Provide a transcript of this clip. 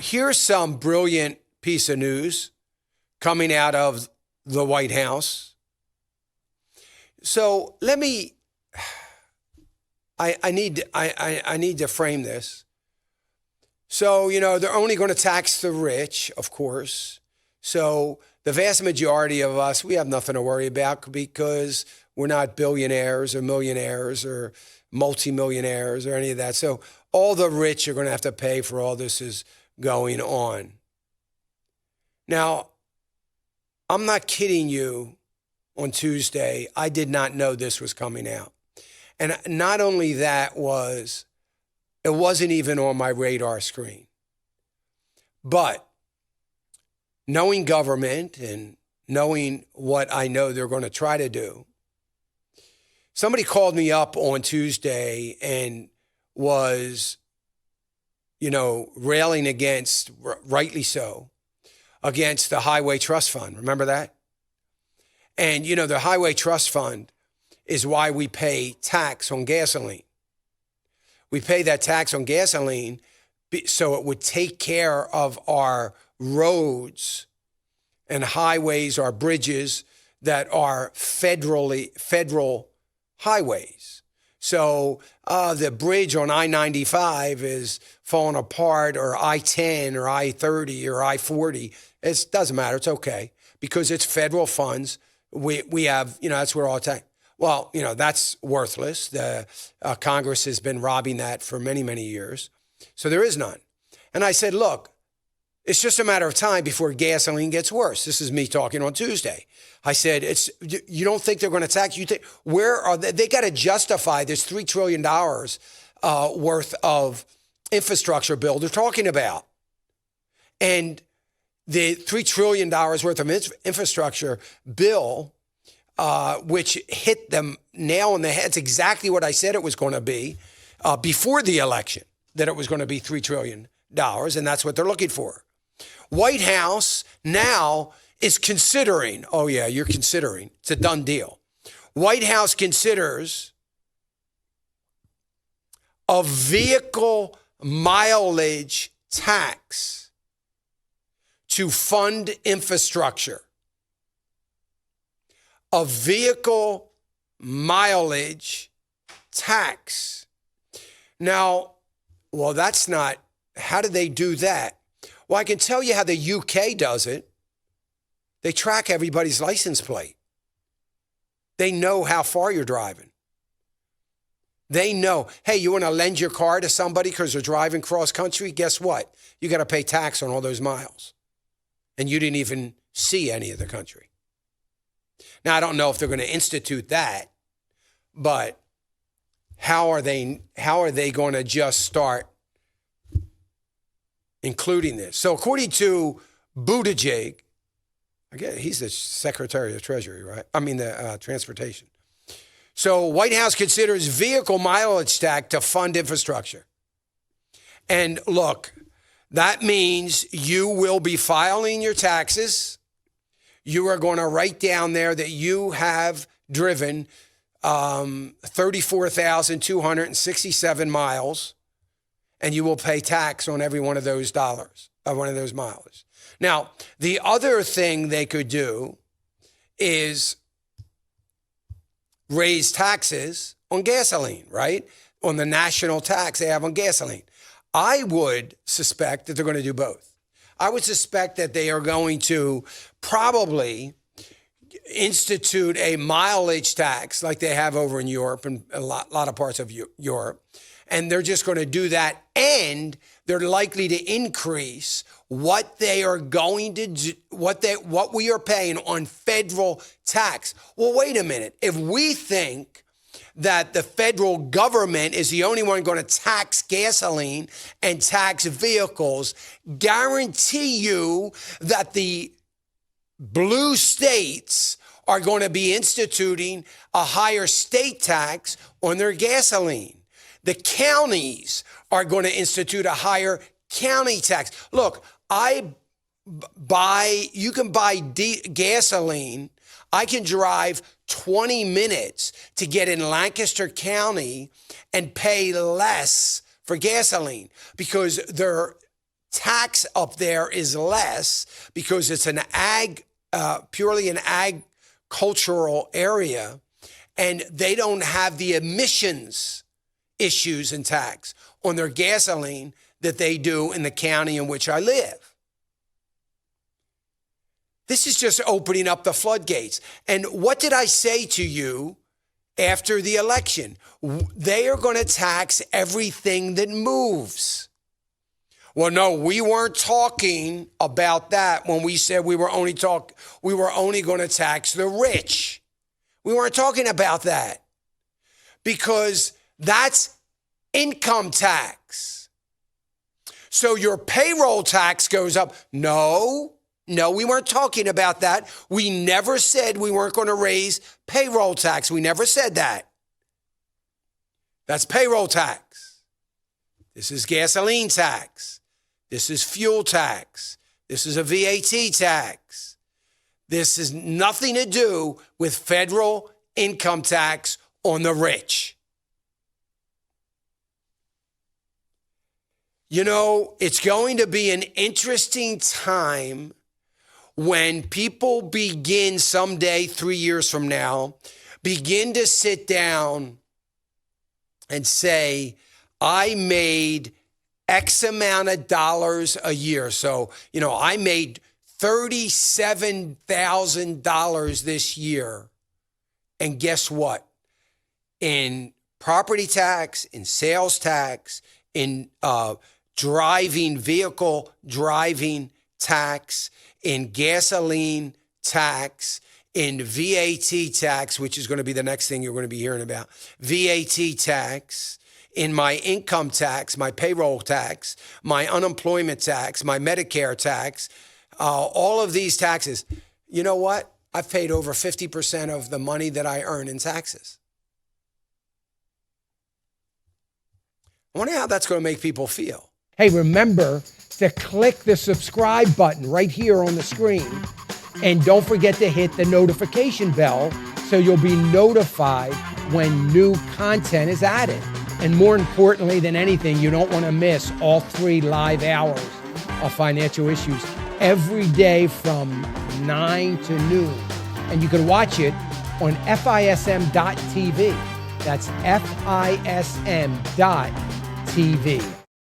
here's some brilliant piece of news coming out of the White House. So let me, I need to frame this. So, they're only going to tax the rich, of course. So the vast majority of us, we have nothing to worry about because we're not billionaires or millionaires or multimillionaires or any of that. So all the rich are going to have to pay for all this is going on. Now, I'm not kidding you. On Tuesday, I did not know this was coming out. And not only that it wasn't even on my radar screen. But knowing government and knowing what I know they're going to try to do, somebody called me up on Tuesday and was, railing against, rightly so, against the Highway Trust Fund. Remember that? And, the Highway Trust Fund is why we pay tax on gasoline. We pay that tax on gasoline so it would take care of our roads and highways, our bridges that are federal highways. So the bridge on I-95 is falling apart, or I-10 or I-30 or I-40. It doesn't matter. It's okay because it's federal funds. We have, that's where all the tax. Well, that's worthless. The Congress has been robbing that for many, many years. So there is none. And I said, look, it's just a matter of time before gasoline gets worse. This is me talking on Tuesday. I said, you don't think they're going to tax you? Where are they? They got to justify this $3 trillion worth of infrastructure bill they're talking about. And the $3 trillion worth of infrastructure bill, which hit them nail on the head. It's exactly what I said it was going to be before the election, that it was going to be $3 trillion, and that's what they're looking for. White House now is considering, oh yeah, you're considering, it's a done deal. White House considers a vehicle mileage tax to fund infrastructure. A vehicle mileage tax. Now, well, that's not, how do they do that? Well, I can tell you how the UK does it. They track everybody's license plate. They know how far you're driving. They know, hey, you want to lend your car to somebody because they're driving cross country? Guess what? You got to pay tax on all those miles. And you didn't even see any of the country. Now, I don't know if they're going to institute that, but how are they going to just start including this? So according to Buttigieg, again, he's the Secretary of Treasury, right? The Transportation. So White House considers vehicle mileage tax to fund infrastructure. And look, that means you will be filing your taxes. You are going to write down there that you have driven 34,267 miles, and you will pay tax on every one of those dollars, one of those miles. Now, the other thing they could do is raise taxes on gasoline, right? On the national tax they have on gasoline. I would suspect that they're going to do both. I would suspect that they are going to probably institute a mileage tax like they have over in Europe and a lot of parts of Europe. And they're just going to do that. And they're likely to increase what they are going to do, what we are paying on federal tax. Well, wait a minute. If we think that the federal government is the only one going to tax gasoline and tax vehicles, guarantee you that the blue states are going to be instituting a higher state tax on their gasoline. The counties are going to institute a higher county tax. Look, you can buy gasoline. I can drive 20 minutes to get in Lancaster County and pay less for gasoline because they're tax up there is less because it's an purely an agricultural area, and they don't have the emissions issues and tax on their gasoline that they do in the county in which I live. This is just opening up the floodgates. And what did I say to you after the election? They are going to tax everything that moves. Well, no, we weren't talking about that when we said we were only going to tax the rich. We weren't talking about that because that's income tax. So your payroll tax goes up. No, we weren't talking about that. We never said we weren't going to raise payroll tax. We never said that. That's payroll tax. This is gasoline tax. This is fuel tax. This is a VAT tax. This has nothing to do with federal income tax on the rich. You know, it's going to be an interesting time when people begin someday, 3 years from now, begin to sit down and say, I made X amount of dollars a year. So, I made $37,000 this year. And guess what? In property tax, in sales tax, in vehicle driving tax, in gasoline tax, in VAT tax, which is going to be the next thing you're going to be hearing about, VAT tax, in my income tax, my payroll tax, my unemployment tax, my Medicare tax, all of these taxes. You know what? I've paid over 50% of the money that I earn in taxes. I wonder how that's going to make people feel. Hey, remember to click the subscribe button right here on the screen. And don't forget to hit the notification bell so you'll be notified when new content is added. And more importantly than anything, you don't want to miss all 3 live hours of Financial Issues every day from 9 to noon. And you can watch it on FISM.tv. That's FISM.tv.